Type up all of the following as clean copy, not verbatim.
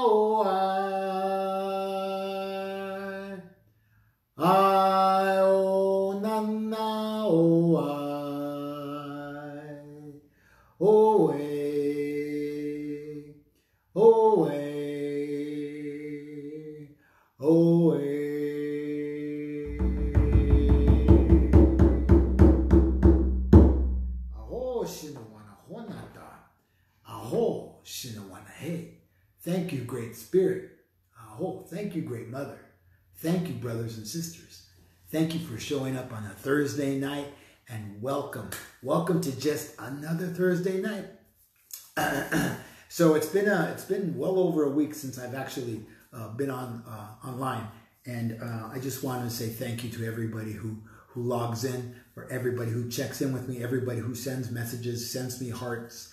oh I oh nana oh oh oh oh aho shinawana honata aho shinawana hey. Thank you, Great Spirit. Aho. Thank you, Great Mother. Thank you, brothers and sisters. Thank you for showing up on a Thursday night, and welcome. Welcome to just another Thursday night. So it's been well over a week since I've actually been online, and I just wanted to say thank you to everybody who logs in, for everybody who checks in with me, everybody who sends messages, sends me hearts,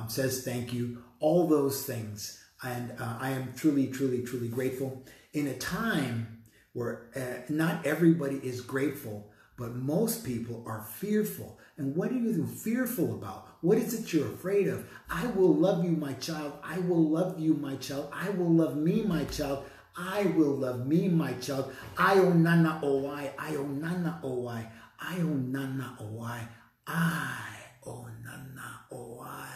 says thank you, all those things. And I am truly, truly, truly grateful in a time where not everybody is grateful, but most people are fearful. And what are you fearful about? What is it you're afraid of? I will love you, my child. I will love you, my child. I will love me, my child. I will love me, my child. I o nana o I. I o nana o I. I o nana o I. I o nana o I.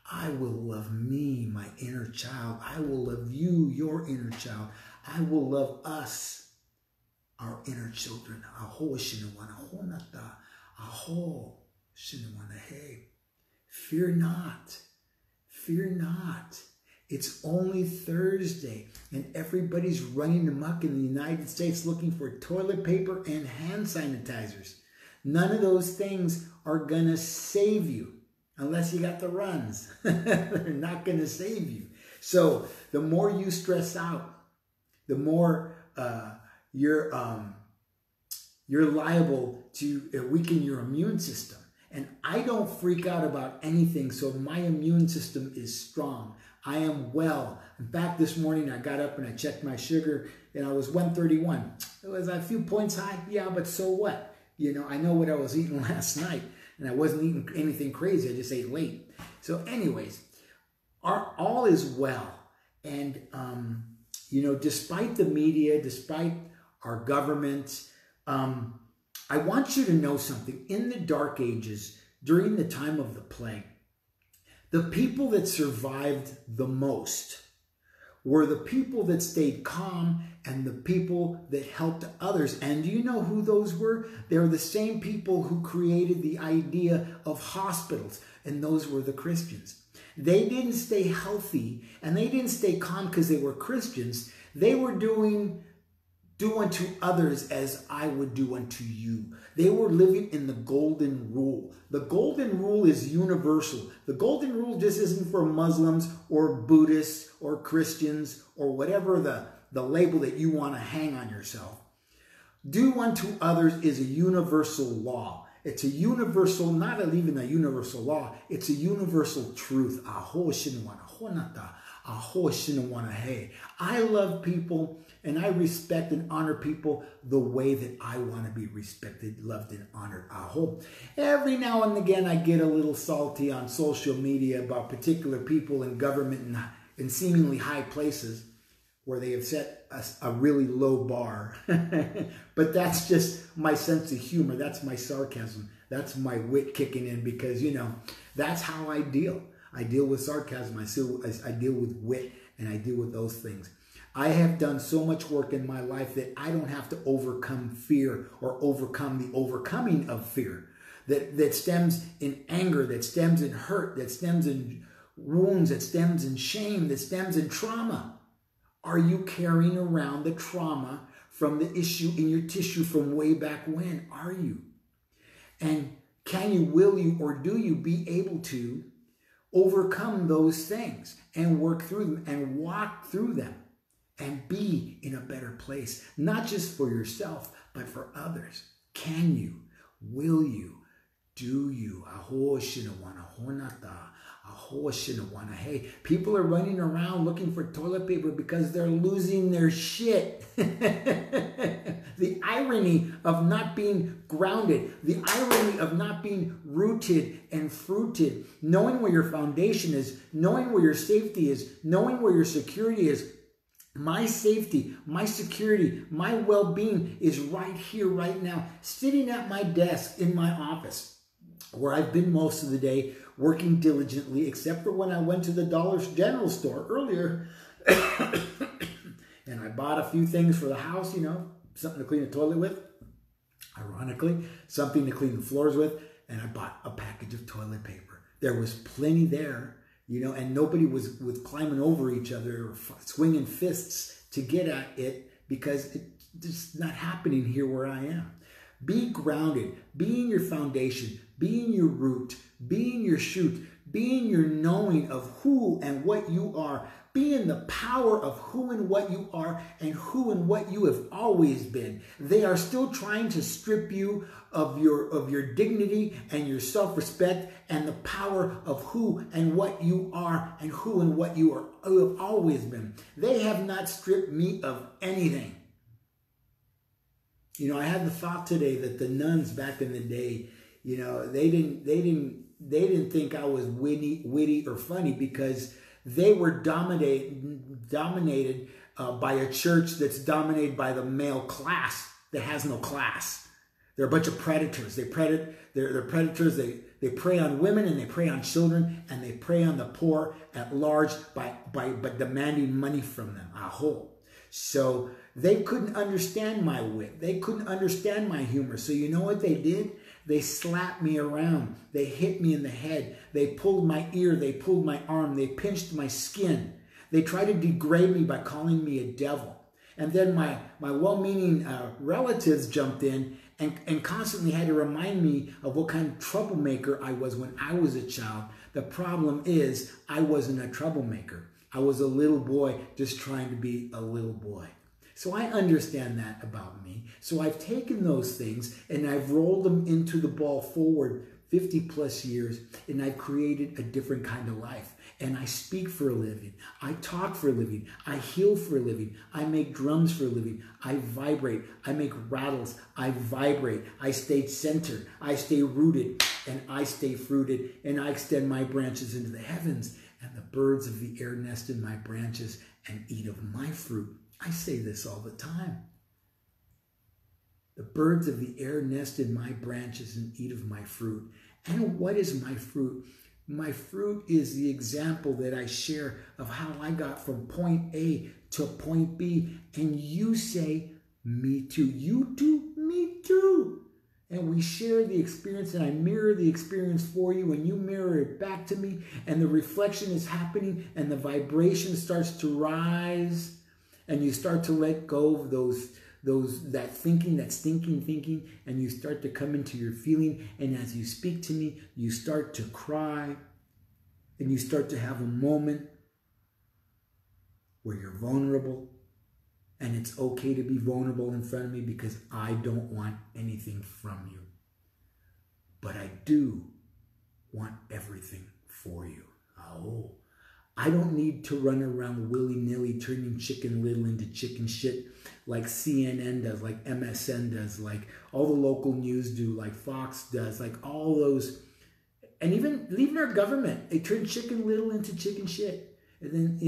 I will love me, my inner child. I will love you, your inner child. I will love us, our inner children. Aho shinawana honata. Aho shinawana hey. Fear not. Fear not. It's only Thursday, and everybody's running amok in the United States looking for toilet paper and hand sanitizers. None of those things are going to save you. Unless you got the runs. They're not going to save you. So the more you stress out, the more you're liable to weaken your immune system. And I don't freak out about anything, so my immune system is strong. I am well. In fact, this morning I got up and I checked my sugar, and I was 131. It was a few points high. Yeah, but so what? You know, I know what I was eating last night. And I wasn't eating anything crazy. I just ate late. So anyways, all is well. And, you know, despite the media, despite our government, I want you to know something. In the Dark Ages, during the time of the plague, the people that survived the most were the people that stayed calm and the people that helped others. And do you know who those were? They're the same people who created the idea of hospitals, and those were the Christians. They didn't stay healthy and they didn't stay calm because they were Christians. They were do unto others as I would do unto you. They were living in the golden rule. The golden rule is universal. The golden rule just isn't for Muslims or Buddhists or Christians or whatever the label that you want to hang on yourself. Do unto others is a universal law. It's a universal, not even a universal law, it's a universal truth. Aho shinawana honata. Aho shinawana hey. I love people and I respect and honor people the way that I want to be respected, loved, and honored. Aho. Every now and again, I get a little salty on social media about particular people in government and seemingly high places where they have set a really low bar. But that's just my sense of humor. That's my sarcasm. That's my wit kicking in because, you know, that's how I deal. I deal with sarcasm. I deal with wit, and I deal with those things. I have done so much work in my life that I don't have to overcome fear or overcome the overcoming of fear that stems in anger, that stems in hurt, that stems in wounds, that stems in shame, that stems in trauma. Are you carrying around the trauma from the issue in your tissue from way back when? Are you? And can you, will you, or do you be able to overcome those things and work through them and walk through them and be in a better place, not just for yourself, but for others? Can you? Will you? Do you? Aho shinawana honata. Hey, people are running around looking for toilet paper because they're losing their shit. The irony of not being grounded, the irony of not being rooted and fruited, knowing where your foundation is, knowing where your safety is, knowing where your security is. My safety, my security, my well-being is right here, right now, sitting at my desk in my office, where I've been most of the day, working diligently, except for when I went to the Dollar General store earlier and I bought a few things for the house, something to clean the toilet with, ironically, something to clean the floors with, and I bought a package of toilet paper. There was plenty there, and nobody was climbing over each other or swinging fists to get at it, because it's just not happening here where I am. Be grounded, be in your foundation, be in your root, be in your shoot, be in your knowing of who and what you are. Be in the power of who and what you are and who and what you have always been. They are still trying to strip you of your dignity and your self-respect and the power of who and what you are and who and what you have always been. They have not stripped me of anything. I had the thought today that the nuns back in the day, they didn't think I was witty or funny, because they were dominated by a church that's dominated by the male class that has no class. They're a bunch of predators. They're predators. They prey on women and they prey on children and they prey on the poor at large by demanding money from them. So they couldn't understand my wit. They couldn't understand my humor. So you know what they did? They slapped me around. They hit me in the head. They pulled my ear. They pulled my arm. They pinched my skin. They tried to degrade me by calling me a devil. And then my well-meaning relatives jumped in and constantly had to remind me of what kind of troublemaker I was when I was a child. The problem is I wasn't a troublemaker. I was a little boy just trying to be a little boy. So I understand that about me. So I've taken those things and I've rolled them into the ball forward 50 plus years, and I've created a different kind of life. And I speak for a living. I talk for a living. I heal for a living. I make drums for a living. I vibrate. I make rattles. I vibrate. I stay centered. I stay rooted, and I stay fruited, and I extend my branches into the heavens, and the birds of the air nest in my branches and eat of my fruit. I say this all the time. The birds of the air nest in my branches and eat of my fruit. And what is my fruit? My fruit is the example that I share of how I got from point A to point B. And you say, me too. You too? Me too. And we share the experience, and I mirror the experience for you, and you mirror it back to me, and the reflection is happening, and the vibration starts to rise, and you start to let go of that thinking, that stinking thinking, and you start to come into your feeling. And as you speak to me, you start to cry, and you start to have a moment where you're vulnerable. And it's okay to be vulnerable in front of me, because I don't want anything from you. But I do want everything for you. I don't need to run around willy-nilly turning Chicken Little into chicken shit like CNN does, like MSN does, like all the local news do, like Fox does, like all those. And even our government, they turn Chicken Little into chicken shit. And then,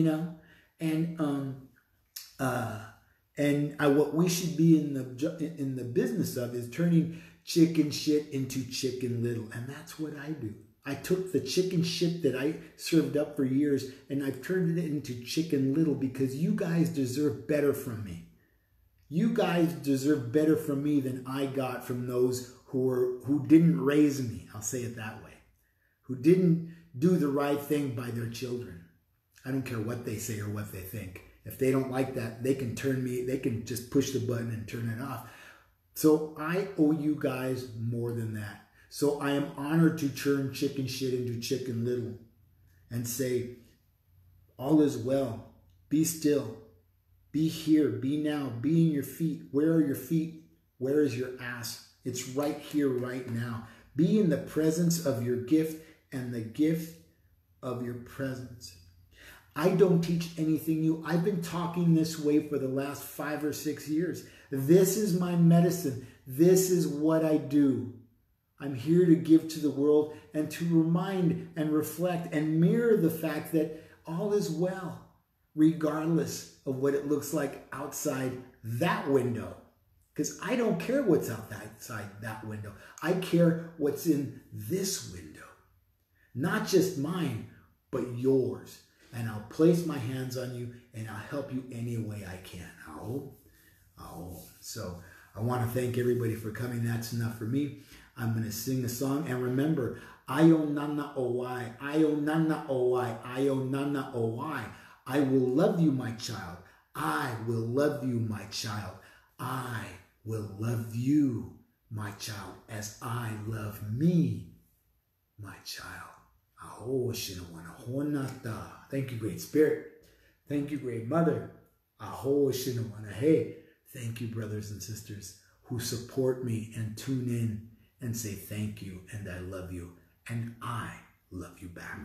what we should be in the business of is turning chicken shit into Chicken Little. And that's what I do. I took the chicken shit that I served up for years and I've turned it into Chicken Little, because you guys deserve better from me. You guys deserve better from me than I got from those who didn't raise me. I'll say it that way. Who didn't do the right thing by their children. I don't care what they say or what they think. If they don't like that, they can just push the button and turn it off. So I owe you guys more than that. So I am honored to turn chicken shit into Chicken Little and say, all is well. Be still. Be here. Be now. Be in your feet. Where are your feet? Where is your ass? It's right here, right now. Be in the presence of your gift and the gift of your presence. I don't teach anything new. I've been talking this way for the last 5 or 6 years. This is my medicine. This is what I do. I'm here to give to the world and to remind and reflect and mirror the fact that all is well, regardless of what it looks like outside that window. Because I don't care what's outside that window. I care what's in this window. Not just mine, but yours. And I'll place my hands on you and I'll help you any way I can. So I want to thank everybody for coming. That's enough for me. I'm going to sing a song. And remember, Ayo Nana Owai, Ayo Nana Owai, Ayo Nana Owai. I will love you, my child. I will love you, my child. I will love you, my child, as I love me, my child. Thank you, Great Spirit. Thank you, Great Mother. Hey, thank you, brothers and sisters who support me and tune in and say thank you and I love you and I love you back.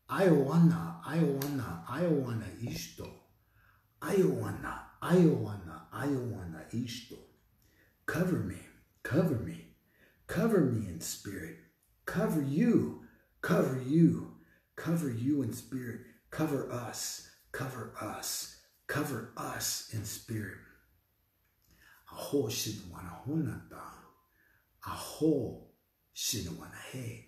Iowana isto. Iowana isto. Iowana Ayawana Ishto. Cover me, cover me, cover me in spirit. Cover you, cover you, cover you in spirit. Cover us, cover us, cover us in spirit. Aho Shinawana Honata. Aho Shinawana He.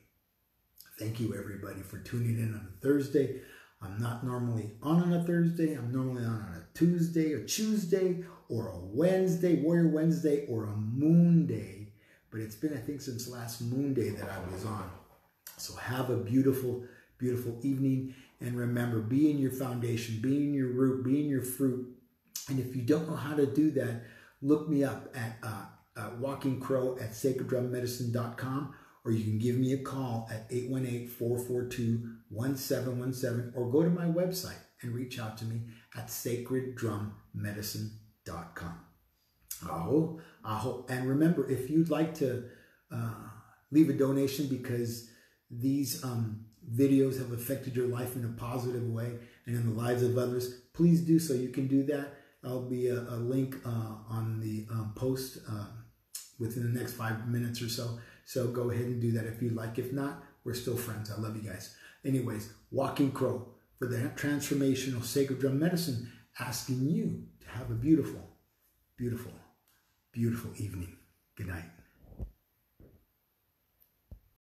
Thank you, everybody, for tuning in on a Thursday. I'm not normally on a Thursday. I'm normally on a Tuesday, or Tuesday, or a Wednesday, Warrior Wednesday, or a Moon Day. But it's been, I think, since last Moon Day that I was on. So have a beautiful, beautiful evening. And remember, be in your foundation, be in your root, be in your fruit. And if you don't know how to do that, look me up at walkingcrow at sacreddrummedicine.com. Or you can give me a call at 818-442-1717, or go to my website and reach out to me at sacreddrummedicine.com. Aho. And remember, if you'd like to leave a donation because these videos have affected your life in a positive way and in the lives of others, please do so. You can do that. There'll be a link on the post within the next 5 minutes or so. So go ahead and do that if you'd like. If not, we're still friends. I love you guys. Anyways, Walking Crow for the Transformational Sacred Drum Medicine, asking you to have a beautiful, beautiful, beautiful evening. Good night.